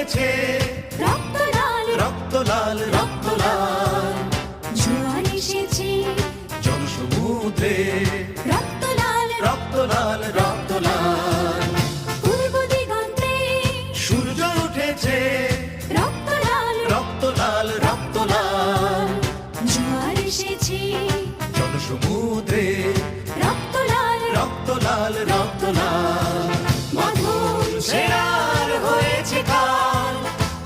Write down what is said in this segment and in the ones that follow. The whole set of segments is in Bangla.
উঠেছে রক্ত লাল রক্ত লাল রক্ত লাল জোয়ার এসেছে জনসমুদ্রে রক্ত লাল রক্ত লাল রক্ত লাল পূর্ব দিগন্তে সূর্য উঠেছে রক্ত লাল রক্ত লাল রক্ত লাল জোয়ার এসেছে জনসমুদ্রে রক্ত লাল রক্ত লাল রক্ত লাল মাধুর সেরার হয়েছে কাল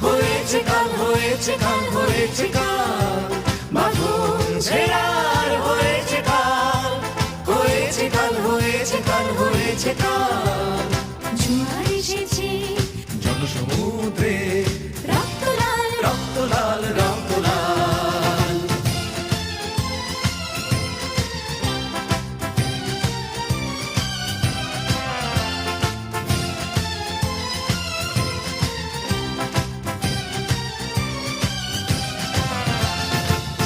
হয়েছে কাল হয়েছে কাল হয়েছে কাল মাধুর সেরার হয়েছে কাল হয়েছে কাল হয়েছে কাল হয়েছে কাল জোয়ার এসেছে জনসমুদ্রে রক্ত লাল রক্ত লাল রক্ত লাল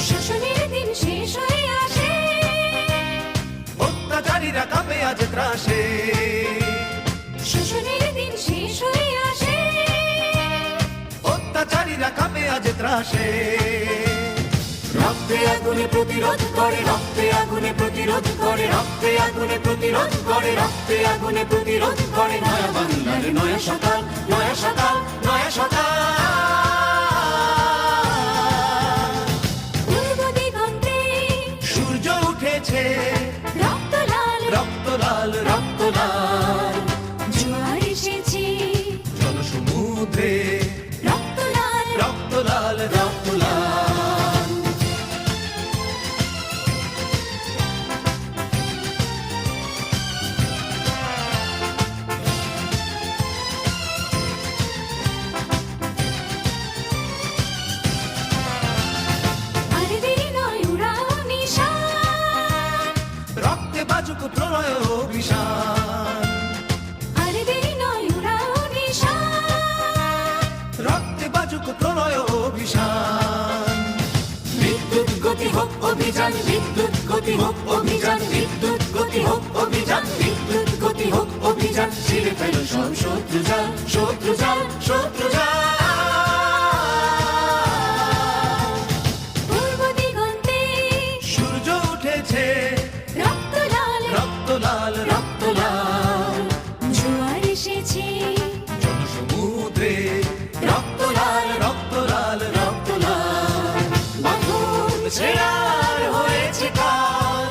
শোষণের দিন শেষ হয়ে আসে অত্যাচারীরা কাঁপে আজ ত্রাসে শোষণের দিন শেষ হয়ে আসে অত্যাচারীরা কাঁপে আজ ত্রাসে রক্তে আগুনে প্রতিরোধ করে রক্তে আগুনে প্রতিরোধ করে রক্তে আগুনে প্রতিরোধ করে রক্তে আগুনে প্রতিরোধ করে নয়া বাংলার নয়া সকাল নয়া সকাল নয়া সকাল পূর্ব দিগন্তে সূর্য উঠেছে রক্ত লাল রক্ত লাল রক্ত লাল জোয়ার এসেছে জনসমুদ্রে রক্ত লাল রক্ত লাল রক্ত লাল আর দেরি নয় উড়াও নিশান রক্তে বাজুক প্রলয় অভিশান আর দেরি নয় উড়াও নিশান রক্তে বাজুক প্রলয় অভিশান বিদ্যুৎ গতি হোক অভিযান বিদ্যুৎ গতি হোক অভিযান বিদ্যুৎ গতি হোক অভিযান বিদ্যুৎ গতি হোক অভিযান ছিঁড়ে ফেল সব শত্রু জাল শত্রু জাল শত্রু জাল পূর্ব দিগন্তে সূর্য উঠেছে রক্ত লাল রক্ত লাল রক্ত লাল জোয়ার এসেছে জনসমুদ্রে রক্ত লাল রক্ত লাল রক্ত লাল মাধুর ছেড়ার হয়েছে কাল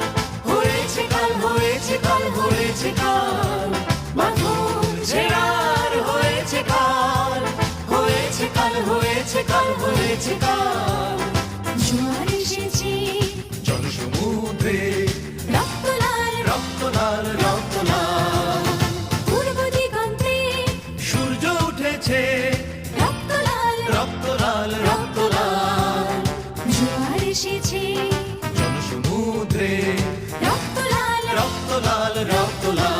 হয়েছে কাল হয়েছে কাল হয়েছে কাল মাধুর ছেড়ার হয়েছে কাল হয়েছে কাল হয়েছে কাল হয়েছে কাল জোয়ার এসেছে জনসমুদ্রে রক্ত লাল রক্ত লাল রক্ত লাল পূর্ব দিগন্তে সূর্য উঠেছে রক্ত লাল রক্ত লাল রক্ত লাল জোয়ার এসেছে জনসমুদ্রে রক্ত লাল রক্ত লাল রক্ত লাল